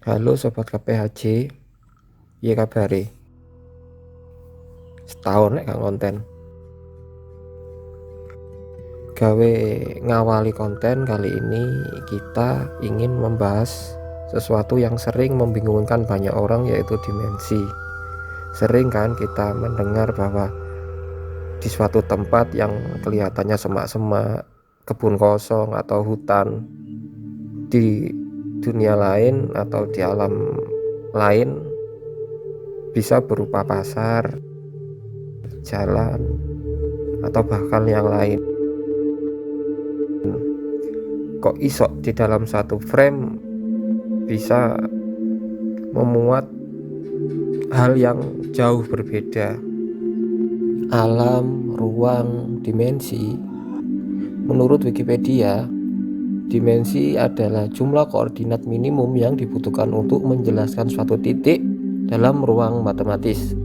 Halo sobat KPHJ, piye kabare? Setahun nek gak konten. Gawe ngawali konten kali ini kita ingin membahas sesuatu yang sering membingungkan banyak orang, yaitu dimensi. Sering kan kita mendengar bahwa di suatu tempat yang kelihatannya semak-semak, kebun kosong atau hutan, di dunia lain atau di alam lain bisa berupa pasar, jalan, atau bahkan yang lain. Kok iso di dalam satu frame bisa memuat hal yang jauh berbeda? Alam, ruang, dimensi. Menurut Wikipedia, dimensi adalah jumlah koordinat minimum yang dibutuhkan untuk menjelaskan suatu titik dalam ruang matematis.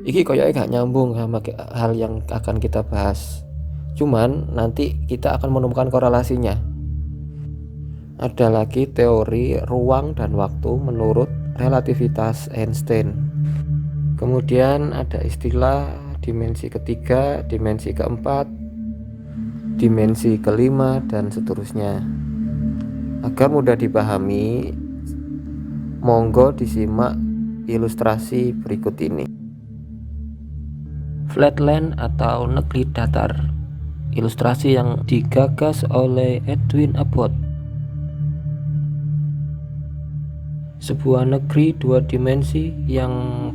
Iki koyoknya gak nyambung sama hal yang akan kita bahas. Cuman nanti kita akan menemukan korelasinya. Ada lagi teori ruang dan waktu menurut relativitas Einstein. Kemudian ada istilah dimensi ketiga, dimensi keempat, dimensi kelima, dan seterusnya. Agar mudah dipahami, monggo disimak ilustrasi berikut ini. Flatland atau negeri datar. Ilustrasi yang digagas oleh Edwin Abbott. Sebuah negeri dua dimensi yang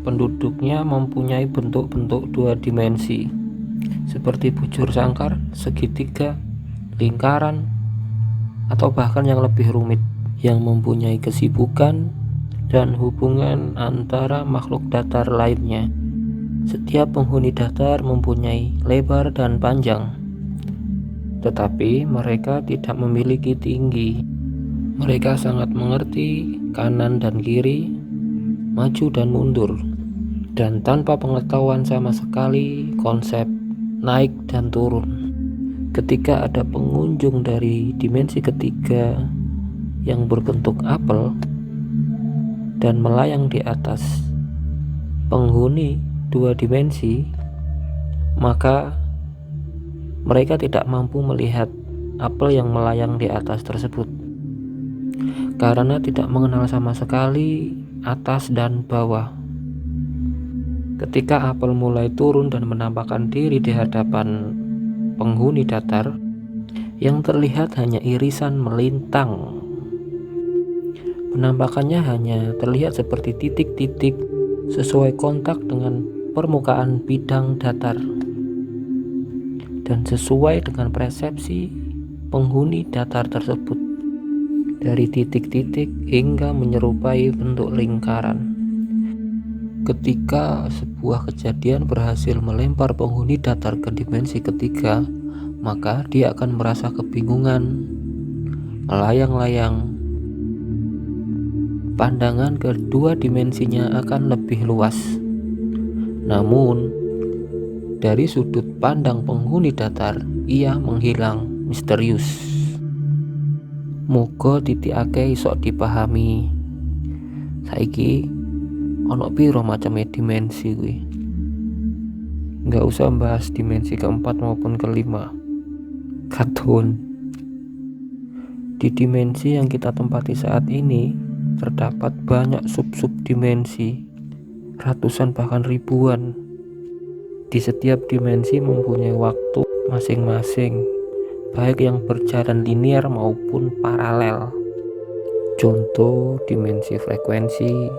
penduduknya mempunyai bentuk-bentuk dua dimensi, seperti bujur sangkar, segitiga, lingkaran, atau bahkan yang lebih rumit, yang mempunyai kesibukan dan hubungan antara makhluk datar lainnya. Setiap penghuni datar mempunyai lebar dan panjang, tetapi mereka tidak memiliki tinggi. Mereka sangat mengerti kanan dan kiri, maju dan mundur, dan tanpa pengetahuan sama sekali konsep naik dan turun. Ketika ada pengunjung dari dimensi ketiga yang berbentuk apel dan melayang di atas penghuni dua dimensi, maka mereka tidak mampu melihat apel yang melayang di atas tersebut karena tidak mengenal sama sekali atas dan bawah. Ketika apel mulai turun dan menampakkan diri di hadapan penghuni datar, yang terlihat hanya irisan melintang. Penampakannya hanya terlihat seperti titik-titik sesuai kontak dengan permukaan bidang datar dan sesuai dengan persepsi penghuni datar tersebut, dari titik-titik hingga menyerupai bentuk lingkaran. Ketika sebuah kejadian berhasil melempar penghuni datar ke dimensi ketiga, maka dia akan merasa kebingungan, melayang-layang. Pandangan kedua dimensinya akan lebih luas. Namun, dari sudut pandang penghuni datar, ia menghilang misterius. Muga titikake iso dipahami. Saiki ono piro macam dimensi kuwi? Nggak usah bahas dimensi keempat maupun kelima. Kadun. Di dimensi yang kita tempati saat ini terdapat banyak sub-sub dimensi, ratusan bahkan ribuan. Di setiap dimensi mempunyai waktu masing-masing, baik yang berjalan linear maupun paralel. Contoh dimensi frekuensi,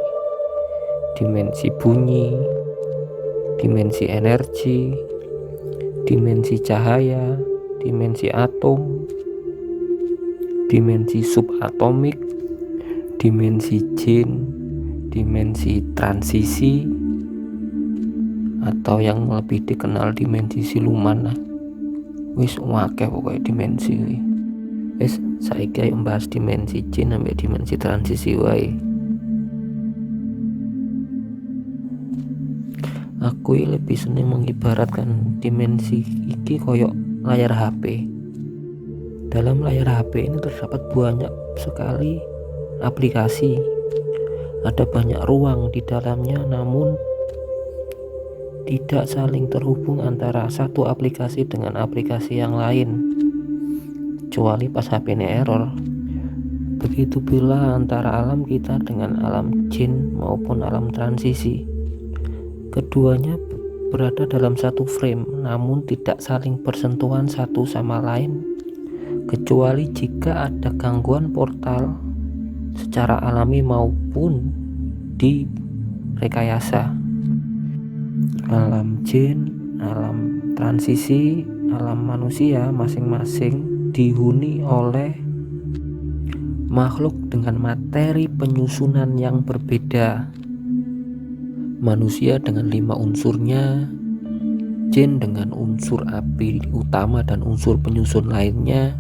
dimensi bunyi, dimensi energi, dimensi cahaya, dimensi atom, dimensi subatomik, dimensi jin, dimensi transisi, atau yang lebih dikenal dimensi siluman. Wis akeh pokoknya dimensi kuwi. Wis saiki ayo membahas dimensi jin sampai dimensi transisi wae. Aku lebih seneng mengibaratkan dimensi iki koyok layar HP. Dalam layar HP ini terdapat banyak sekali aplikasi, ada banyak ruang di dalamnya, namun tidak saling terhubung antara satu aplikasi dengan aplikasi yang lain, kecuali pas HP ini error. Begitu pula antara alam kita dengan alam jin maupun alam transisi. Keduanya berada dalam satu frame, namun tidak saling bersentuhan satu sama lain, kecuali jika ada gangguan portal secara alami maupun di rekayasa. Alam jin, alam transisi, alam manusia masing-masing dihuni oleh makhluk dengan materi penyusunan yang berbeda. Manusia dengan 5 unsurnya, jin dengan unsur api utama dan unsur penyusun lainnya,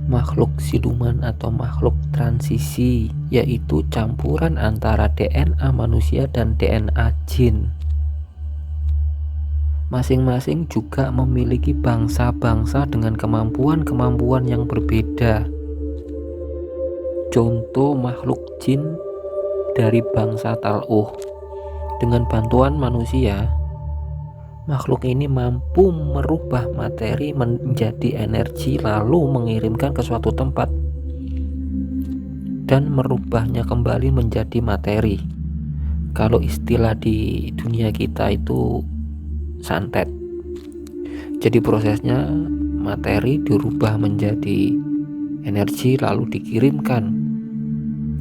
makhluk siluman atau makhluk transisi, yaitu campuran antara DNA manusia dan DNA jin. Masing-masing juga memiliki bangsa-bangsa dengan kemampuan-kemampuan yang berbeda. Contoh makhluk jin dari bangsa Tal'uh. Dengan bantuan manusia, makhluk ini mampu merubah materi menjadi energi lalu mengirimkan ke suatu tempat dan merubahnya kembali menjadi materi. Kalau istilah di dunia kita itu santet. Jadi prosesnya materi dirubah menjadi energi lalu dikirimkan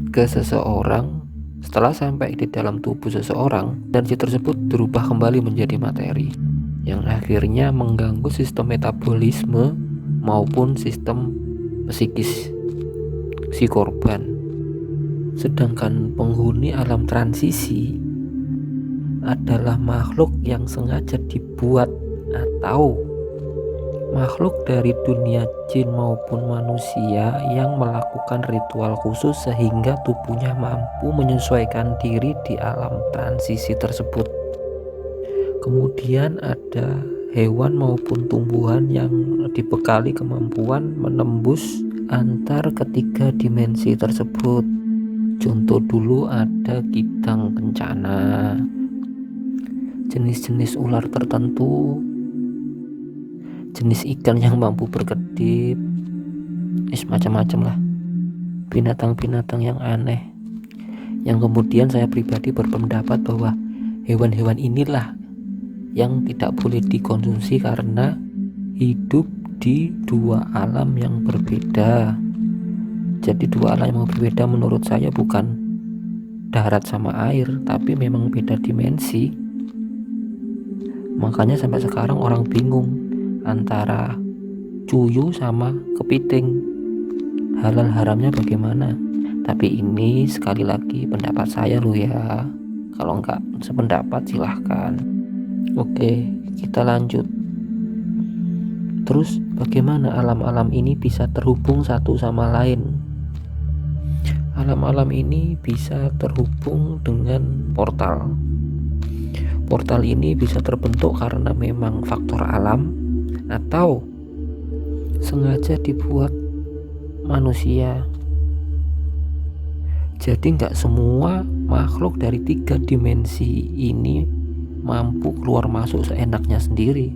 ke seseorang. Setelah sampai di dalam tubuh seseorang, energi tersebut dirubah kembali menjadi materi, yang akhirnya mengganggu sistem metabolisme maupun sistem psikis si korban. Sedangkan penghuni alam transisi adalah makhluk yang sengaja dibuat atau makhluk dari dunia jin maupun manusia yang melakukan ritual khusus sehingga tubuhnya mampu menyesuaikan diri di alam transisi tersebut. Kemudian ada hewan maupun tumbuhan yang dibekali kemampuan menembus antar ketiga dimensi tersebut. Contoh dulu ada kidang kencana, jenis-jenis ular tertentu, jenis ikan yang mampu berkedip, macam-macam lah, binatang-binatang yang aneh, yang kemudian saya pribadi berpendapat bahwa hewan-hewan inilah yang tidak boleh dikonsumsi karena hidup di dua alam yang berbeda. Jadi dua alam yang berbeda menurut saya bukan darat sama air, tapi memang beda dimensi. Makanya sampai sekarang orang bingung antara cuyu sama kepiting, halal haramnya bagaimana. Tapi ini sekali lagi pendapat saya loh ya, kalau enggak sependapat silahkan. Oke, kita lanjut. Terus bagaimana alam-alam ini bisa terhubung satu sama lain? Alam-alam ini bisa terhubung dengan portal. Portal ini bisa terbentuk karena memang faktor alam atau sengaja dibuat manusia. Jadi nggak semua makhluk dari 3 dimensi ini mampu keluar masuk seenaknya sendiri.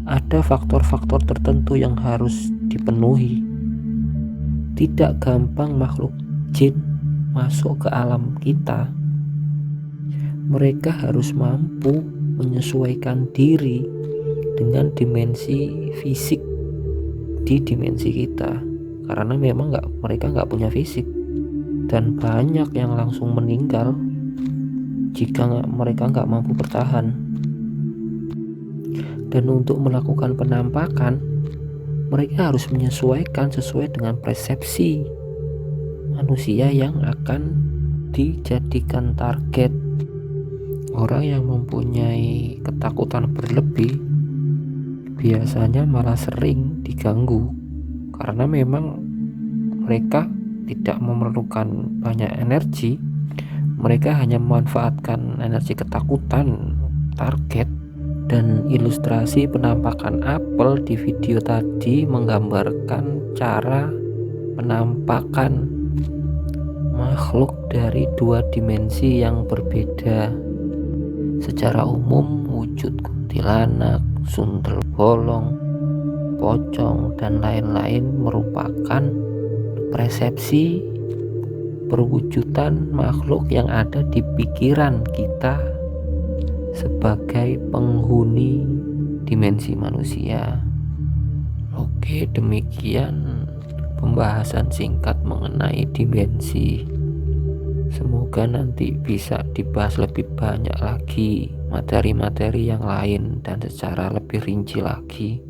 Ada faktor-faktor tertentu yang harus dipenuhi. Tidak gampang makhluk jin masuk ke alam kita. Mereka harus mampu menyesuaikan diri dengan dimensi fisik di dimensi kita, karena memang mereka nggak punya fisik, dan banyak yang langsung meninggal jika mereka nggak mampu bertahan. Dan untuk melakukan penampakan, mereka harus menyesuaikan sesuai dengan persepsi manusia yang akan dijadikan target. Orang yang mempunyai ketakutan berlebih biasanya malah sering diganggu, karena memang mereka tidak memerlukan banyak energi. Mereka hanya memanfaatkan energi ketakutan target Dan ilustrasi penampakan apel di video tadi menggambarkan cara penampakan makhluk dari dua dimensi yang berbeda. Secara umum, wujud kuntilanak, sundel bolong, pocong, dan lain-lain merupakan persepsi perwujudan makhluk yang ada di pikiran kita sebagai penghuni dimensi manusia. Oke, demikian pembahasan singkat mengenai dimensi. Semoga nanti bisa dibahas lebih banyak lagi materi-materi yang lain dan secara lebih rinci lagi.